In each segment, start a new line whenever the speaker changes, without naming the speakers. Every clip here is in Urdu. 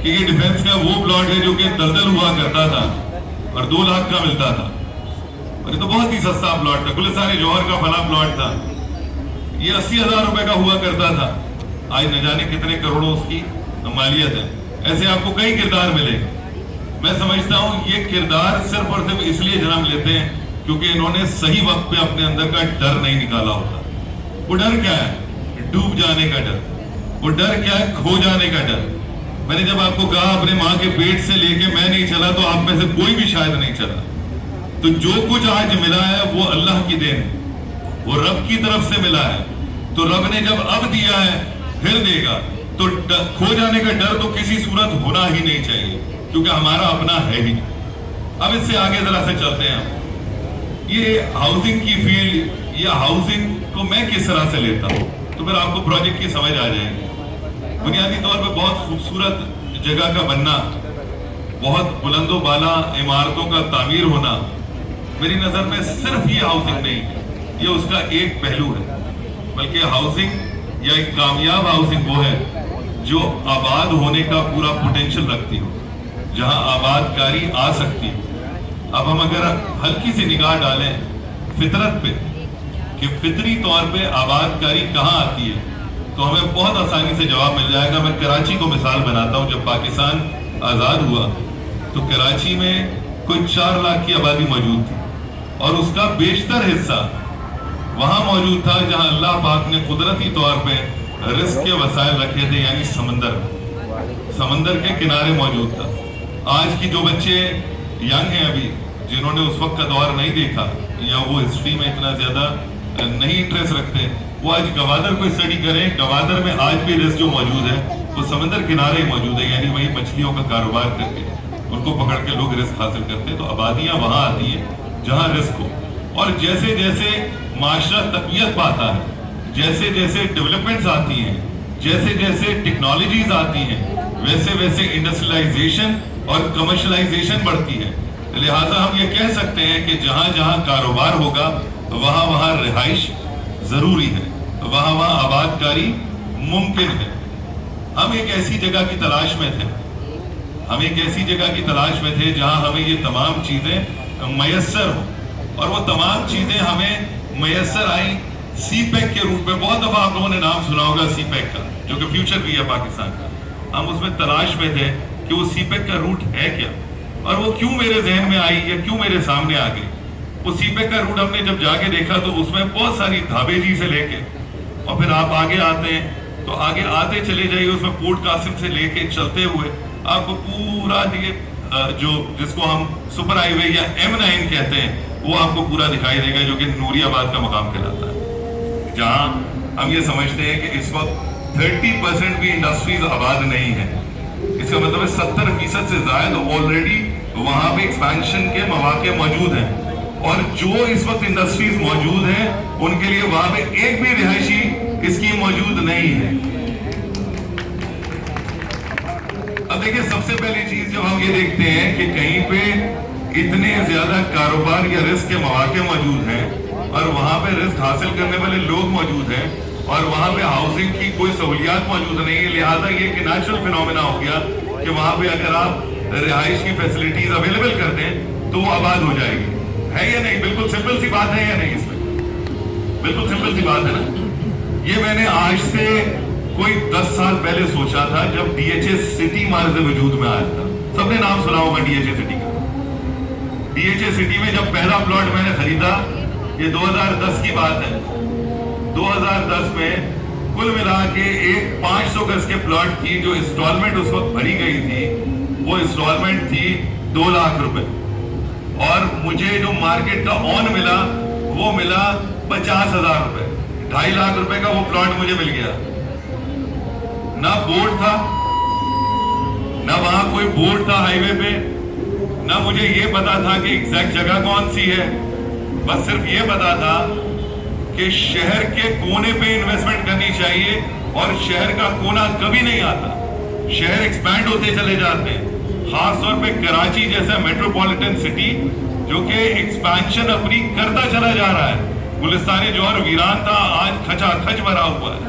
کہ یہ ڈیفنس کا وہ پلاٹ ہے جو کہ دلدل ہوا کرتا تھا اور 2 لاکھ کا ملتا تھا، اور یہ تو بہت ہی سستا پلاٹ تھا، گلستان جوہر کا فلاں پلاٹ تھا، یہ 80,000 روپے کا ہوا کرتا تھا، آج نہ جانے کتنے کروڑوں اس کی مالیت ہے۔ ایسے آپ کو کئی کردار ملے گا۔ میں سمجھتا ہوں یہ کردار صرف اور صرف اس لیے جنم لیتے ہیں کیونکہ انہوں نے صحیح وقت پہ اپنے اندر کا ڈر نہیں نکالا ہوتا۔ وہ ڈر کیا ہے؟ ڈوب جانے کا ڈر۔ وہ ڈر کیا ہے؟ کھو جانے کا ڈر۔ میں نے جب آپ کو کہا اپنے ماں کے پیٹ سے لے کے میں نہیں چلا تو آپ میں سے کوئی بھی شاید نہیں چلا۔ تو جو کچھ آج ملا ہے وہ اللہ کی دین ہے، وہ رب کی طرف سے ملا ہے۔ تو رب نے جب اب دیا ہے پھر دے گا، تو کھو جانے کا ڈر تو کسی صورت ہونا ہی نہیں چاہیے کیونکہ ہمارا اپنا ہے ہی۔ اب اس سے آگے ذرا سے چلتے ہیں۔ یہ ہاؤسنگ کی فیلڈ یا ہاؤسنگ کو میں کس طرح سے لیتا ہوں تو پھر آپ کو پروجیکٹ کی سمجھ آ جائے گی۔ بنیادی طور پہ بہت خوبصورت جگہ کا بننا، بہت بلند و بالا عمارتوں کا تعمیر ہونا، میری نظر میں صرف یہ ہاؤسنگ نہیں ہے، یہ اس کا ایک پہلو ہے، بلکہ ہاؤسنگ یا ایک کامیاب ہاؤسنگ وہ ہے جو آباد ہونے کا پورا پوٹینشل رکھتی ہو، جہاں آباد کاری آ سکتی ہے۔ اب ہم اگر ہلکی سی نگاہ ڈالیں فطرت پہ کہ فطری طور پہ آباد کاری کہاں آتی ہے تو ہمیں بہت آسانی سے جواب مل جائے گا۔ میں کراچی کو مثال بناتا ہوں۔ جب پاکستان آزاد ہوا تو کراچی میں کوئی 4 لاکھ کی آبادی موجود تھی اور اس کا بیشتر حصہ وہاں موجود تھا جہاں اللہ پاک نے قدرتی طور پہ رزق کے وسائل رکھے تھے، یعنی سمندر کے کنارے موجود تھا۔ آج کی جو بچے ینگ ہیں ابھی، جنہوں نے اس وقت کا دور نہیں دیکھا یا وہ ہسٹری میں اتنا زیادہ نہیں انٹرسٹ رکھتے، وہ آج گوادر کو اسٹڈی کریں۔ گوادر میں آج بھی رزق جو موجود ہے وہ سمندر کنارے موجود ہے، یعنی وہی مچھلیوں کا کاروبار کر کے ان کو پکڑ کے لوگ رزق حاصل کرتے ہیں۔ تو آبادیاں وہاں آتی ہیں جہاں رزق ہو، اور جیسے جیسے معاشرہ تقویت پاتا ہے، جیسے جیسے ڈیولپمنٹس آتی ہیں، جیسے جیسے ٹیکنالوجیز آتی ہیں، ویسے ویسے انڈسٹریلائزیشن اور کمرشلائزیشن بڑھتی ہے۔ لہٰذا ہم یہ کہہ سکتے ہیں کہ جہاں جہاں کاروبار ہوگا وہاں وہاں رہائش ضروری ہے، وہاں وہاں آباد کاری ممکن ہے۔ ہم ایک ایسی جگہ کی تلاش میں تھے جہاں ہمیں یہ تمام چیزیں میسر ہوں، اور وہ تمام چیزیں ہمیں میسر آئیں سی پیک کے روپ میں۔ بہت دفعہ آپ لوگوں نے نام سنا ہوگا سی پیک کا، جو کہ فیوچر بھی ہے پاکستان کا۔ ہم اس میں تلاش میں تھے کہ وہ سی پیک کا روٹ ہے کیا، اور وہ کیوں میرے ذہن میں آئی یا کیوں میرے سامنے آ گئی۔ وہ سی پیک کا روٹ ہم نے جب جا کے دیکھا تو اس میں بہت ساری دھابے جی سے لے کے، اور پھر آپ آگے آتے ہیں تو آگے آتے چلے جائیے، اس میں پورٹ قاسم سے لے کے چلتے ہوئے آپ کو پورا جو جس کو ہم سپر ہائی وے یا M9 کہتے ہیں وہ آپ کو پورا دکھائی دے گا، جو کہ نوری آباد کا مقام کہلاتا ہے، جہاں ہم یہ سمجھتے ہیں کہ اس وقت 30% بھی انڈسٹریز آباد نہیں ہے۔ اس کا مطلب ہے 70% سے زائد آلریڈی وہاں پہ ایکسپینشن کے مواقع موجود ہیں، اور جو اس وقت انڈسٹریز موجود ہیں ان کے لیے وہاں پہ ایک بھی رہائشی اسکیم موجود نہیں ہے۔ اب دیکھیں، سب سے پہلی چیز جب ہم یہ دیکھتے ہیں کہ کہیں پہ اتنے زیادہ کاروبار یا رزق کے مواقع موجود ہیں اور وہاں پہ رزق حاصل کرنے والے لوگ موجود ہیں اور وہاں پہ ہاؤسنگ کی کوئی سہولیات موجود نہیں ہے، لہٰذا یہ ایک نیچرل فینومینا ہو گیا کہ وہاں پہ اگر آپ رہائش کی فیسلٹیز اویلیبل کر دیں تو وہ آباد ہو جائے گی۔ ہے یا نہیں؟ بالکل سمپل سی بات ہے یا نہیں؟ اس میں بالکل سمپل سی بات ہے نا۔ یہ میں نے آج سے کوئی 10 سال پہلے سوچا تھا جب ڈی ایچ اے سٹی مارز وجود میں آیا تھا۔ سب نے نام سنا ہوگا ڈی ایچ اے سٹی کا۔ ڈی ایچ اے سٹی میں جب پہلا پلاٹ میں نے خریدا، یہ 2010 کی بات ہے، 2010 میں کل ملا کے ایک 500 گز کے پلاٹ کی جو انسٹالمنٹ اس وقت بھری گئی تھی وہ انسٹالمنٹ تھی 2 لاکھ روپے، اور مجھے جو مارکیٹ کا اون ملا وہ ملا 50,000 روپے۔ 2.5 لاکھ روپے کا وہ پلاٹ مجھے مل گیا۔ نہ بورڈ تھا، نہ وہاں کوئی بورڈ تھا ہائی وے پہ، نہ مجھے یہ پتا تھا کہ ایگزیکٹ جگہ کون سی ہے، بس صرف یہ پتا تھا کہ شہر کے کونے پہ انویسٹمنٹ کرنی چاہیے، اور شہر کا کونا کبھی نہیں آتا، شہر ایکسپینڈ ہوتے چلے جاتے ہیں، خاص طور پہ کراچی جیسا میٹروپولیٹن سٹی جو کہ ایکسپینشن اپنی کرتا چلا جا رہا ہے۔ گلستان جوہر ویران تھا، آج کھچا کھچ بھرا ہوا ہے۔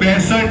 65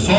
100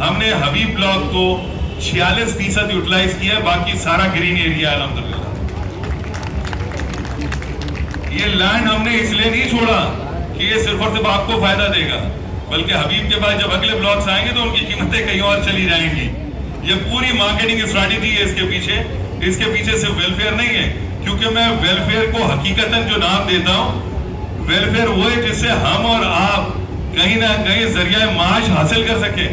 ہم نے حبیب بلاک کو 46% یوٹیلائز کیا ہے, باقی سارا گرین ایریا ہے الحمدللہ. یہ لینڈ ہم نے اس لیے نہیں چھوڑا کہ یہ صرف اور صرف آپ کو فائدہ دے گا, بلکہ حبیب کے بعد جب اگلے بلاکس آئیں گے تو ان کی قیمتیں کہیں اور چلی جائیں گی. یہ پوری مارکیٹنگ اسٹریٹجی ہے اس کے پیچھے. اس کے پیچھے صرف ویلفیئر نہیں ہے, کیونکہ میں ویلفیئر کو حقیقتاً جو نام دیتا ہوں, ویلفیئر وہ ہے جس سے ہم اور آپ کہیں نہ کہیں ذریعہ معاش حاصل کر سکیں.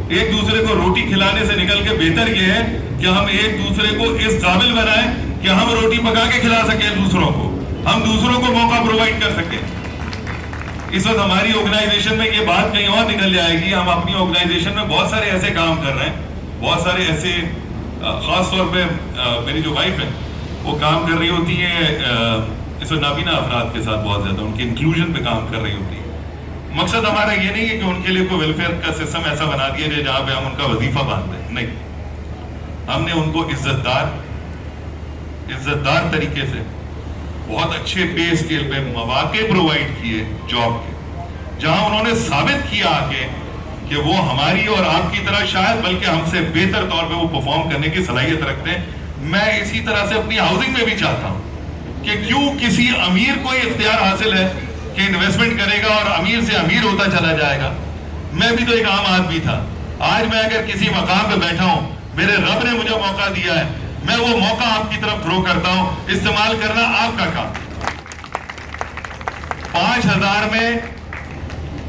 ایک دوسرے کو روٹی کھلانے سے نکل کے بہتر یہ ہے کہ ہم ایک دوسرے کو اس قابل بنائیں کہ ہم روٹی پکا کے کھلا سکیں دوسروں کو, ہم دوسروں کو موقع پرووائڈ کر سکیں. اس وقت ہماری آرگنائزیشن میں یہ بات کہیں اور نکل جائے گی. ہم اپنی آرگنائزیشن میں بہت سارے ایسے کام کر رہے ہیں, بہت سارے ایسے, خاص طور پہ میری جو وائف ہے وہ کام کر رہی ہوتی ہے اس وقت نابینا افراد کے ساتھ, بہت زیادہ ان کی انکلوژن پہ کام کر رہی ہوتی ہے. مقصد ہمارا یہ نہیں ہے کہ ان کے لیے کوئی ویلفیئر کا سسٹم ایسا بنا دیا جائے جہاں پہ ہم ان کا وظیفہ باندھ دیں, نہیں. ہم نے ان کو عزت دار طریقے سے بہت اچھے پے اسکیل پہ مواقع پرووائڈ کیے جاب کے, جہاں انہوں نے ثابت کیا آگے کہ وہ ہماری اور آپ کی طرح شاید بلکہ ہم سے بہتر طور پہ وہ پرفارم کرنے کی صلاحیت رکھتے ہیں. میں اسی طرح سے اپنی ہاؤسنگ میں بھی چاہتا ہوں کہ کیوں کسی امیر کو یہ اختیار حاصل ہے کہ انویسٹمنٹ کرے گا اور امیر سے امیر ہوتا چلا جائے گا. میں بھی تو ایک عام آدمی تھا. آج میں اگر کسی مقام پہ بیٹھا ہوں, میرے رب نے مجھے موقع دیا ہے, میں وہ موقع آپ کی طرف تھرو کرتا ہوں. استعمال کرنا آپ کا کام. 5,000 میں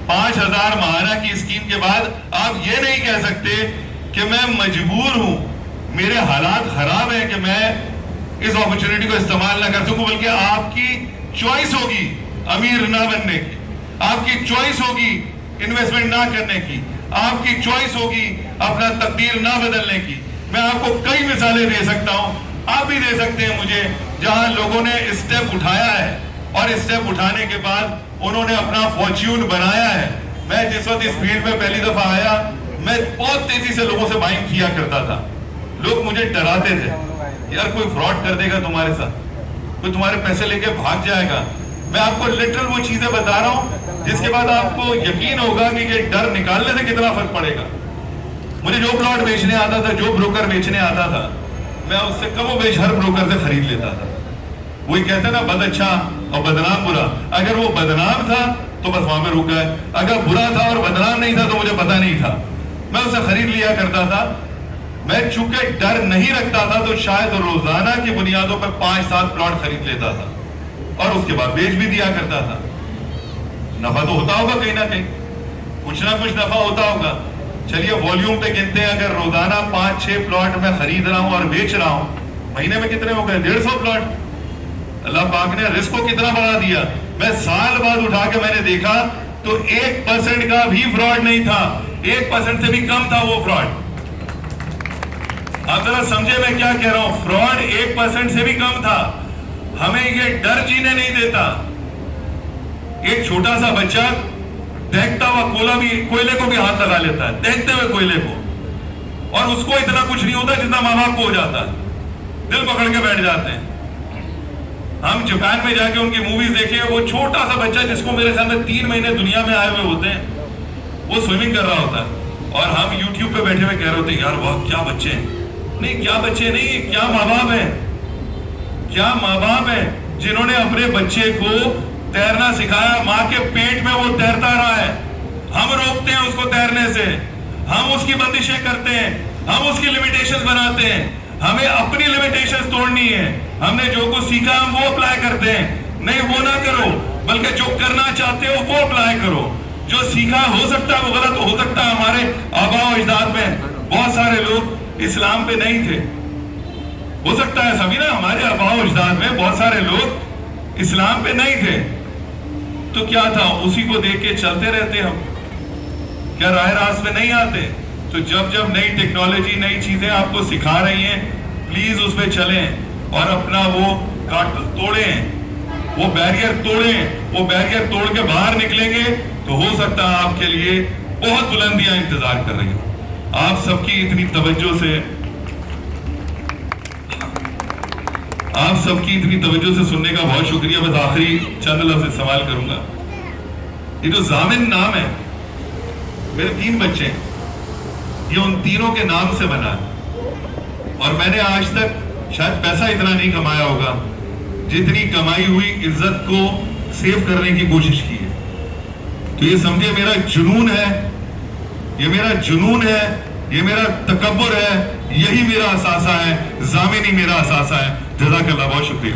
5,000 ماہانہ کی اسکیم کے بعد آپ یہ نہیں کہہ سکتے کہ میں مجبور ہوں, میرے حالات خراب ہیں کہ میں اس اپرچونٹی کو استعمال نہ کر سکوں, بلکہ آپ کی چوائس ہوگی امیر نہ بننے کی, آپ کی چوائس ہوگی انویسٹمنٹ نہ کرنے کی, آپ کی چوائس ہوگی اپنا تقدیر نہ بدلنے کی. میں آپ کو کئی مثالیں دے سکتا ہوں, آپ بھی دے سکتے ہیں مجھے, جہاں لوگوں نے اسٹیپ اٹھایا ہے اور اسٹیپ اٹھانے کے بعد انہوں نے اپنا فارچیون بنایا ہے. میں جس وقت اس فیلڈ میں پہلی دفعہ آیا, میں بہت تیزی سے لوگوں سے بائنگ کیا کرتا تھا. لوگ مجھے ڈراتے تھے, یار کوئی فراڈ کر دے گا تمہارے ساتھ, کوئی تمہارے پیسے لے کے بھاگ جائے گا. میں آپ کو لٹرل وہ چیزیں بتا رہا ہوں جس کے بعد آپ کو یقین ہوگا کہ یہ ڈر نکالنے سے کتنا فرق پڑے گا. مجھے جو پلاٹ بیچنے آتا تھا, جو بروکر بیچنے آتا تھا, میں اس سے کم و بیش ہر بروکر سے خرید لیتا تھا. وہی کہتے نا بد اچھا اور بدنام برا. اگر وہ بدنام تھا تو بس وہاں پہ رک گئے, اگر برا تھا اور بدنام نہیں تھا تو مجھے پتا نہیں تھا, میں اسے خرید لیا کرتا تھا. میں چونکہ ڈر نہیں رکھتا تھا تو شاید روزانہ کی بنیادوں پر 5-7 پلاٹ خرید لیتا تھا اور اس کے بعد بیچ بھی دیا کرتا تھا. نفع تو ہوتا ہوگا کہیں نہ کہیں, کچھ نہ کچھ نفع ہوتا ہوگا. چلیے والیوم پہ گنتے ہیں, اگر روزانہ 5-6 پلاٹ میں خرید رہا ہوں اور بیچ رہا ہوں, مہینے میں کتنے ہو گئے؟ 150 پلاٹ. اللہ پاک نے رزق کو کتنا بڑھا دیا. میں سال بعد اٹھا کے میں نے دیکھا تو 1% کا بھی فراڈ نہیں تھا, 1% سے بھی کم تھا وہ فراڈ. آپ ذرا سمجھے میں کیا کہہ رہا ہوں, فراڈ 1% سے بھی کم تھا. ہمیں یہ ڈر جینے نہیں دیتا. ایک چھوٹا سا بچہ دیکھتا ہوا کوئلے کو بھی ہاتھ لگا لیتا ہے, دیکھتے ہوئے کوئلے کو, اور اس کو اتنا کچھ نہیں ہوتا جتنا ماں باپ کو ہو جاتا ہے. دل پکڑ کے بیٹھ جاتے ہیں. ہم جاپان میں جا کے ان کی موویز دیکھیں, وہ چھوٹا سا بچہ جس کو میرے خیال میں 3 مہینے دنیا میں آئے ہوئے ہوتے ہیں, وہ سوئمنگ کر رہا ہوتا ہے, اور ہم یوٹیوب پہ بیٹھے ہوئے کہہ رہے ہوتے ہیں یار واہ کیا بچے ہیں. نہیں, کیا بچے نہیں, کیا ماں باپ ہیں, کیا ماں باپ ہیں جنہوں نے اپنے بچے کو تیرنا سکھایا. ماں کے پیٹ میں وہ تیرتا رہا ہے, ہم روکتے ہیں اس کو تیرنے سے, ہم اس کی بندشیں کرتے ہیں, ہم اس کی لیمیٹیشنز بناتے ہیں. ہمیں اپنی لیمیٹیشنز توڑنی ہے. ہم نے جو کچھ سیکھا ہم وہ اپلائی کرتے ہیں. نہیں وہ نہ کرو, بلکہ جو کرنا چاہتے ہو وہ اپلائی کرو. جو سیکھا ہو سکتا ہے وہ غلط ہو سکتا ہے. ہمارے آباء و اجداد میں بہت سارے لوگ اسلام پہ نہیں تھے, ہو سکتا ہے سبھی نا, ہمارے آباء و اجداد میں بہت سارے لوگ اسلام پہ نہیں تھے, تو کیا تھا, اسی کو دیکھ کے چلتے رہتے ہم. کیا راہ راست پہ نہیں آتے؟ تو جب نئی ٹیکنالوجی, نئی چیزیں آپ کو سکھا رہی ہیں, پلیز اس پہ چلیں اور اپنا وہ توڑیں, وہ بیریئر توڑیں. وہ بیریئر توڑ کے باہر نکلیں گے تو ہو سکتا ہے آپ کے لیے بہت بلندیاں انتظار کر رہی ہوں. آپ سب کی اتنی توجہ سے, آپ سب کی اتنی توجہ سے سننے کا بہت شکریہ. بس آخری چند لفظ سوال کروں گا. یہ جو ضامن نام ہے, میرے 3 بچے ہیں, یہ ان تینوں کے نام سے بنا ہے. اور میں نے آج تک شاید پیسہ اتنا نہیں کمایا ہوگا جتنی کمائی ہوئی عزت کو سیو کرنے کی کوشش کی ہے. تو یہ سمجھے میرا جنون ہے, یہ میرا جنون ہے, یہ میرا تکبر ہے, یہی میرا اثاثہ ہے, ضامن ہی میرا اثاثہ ہے. جزاک اللہ, بہت شکریہ.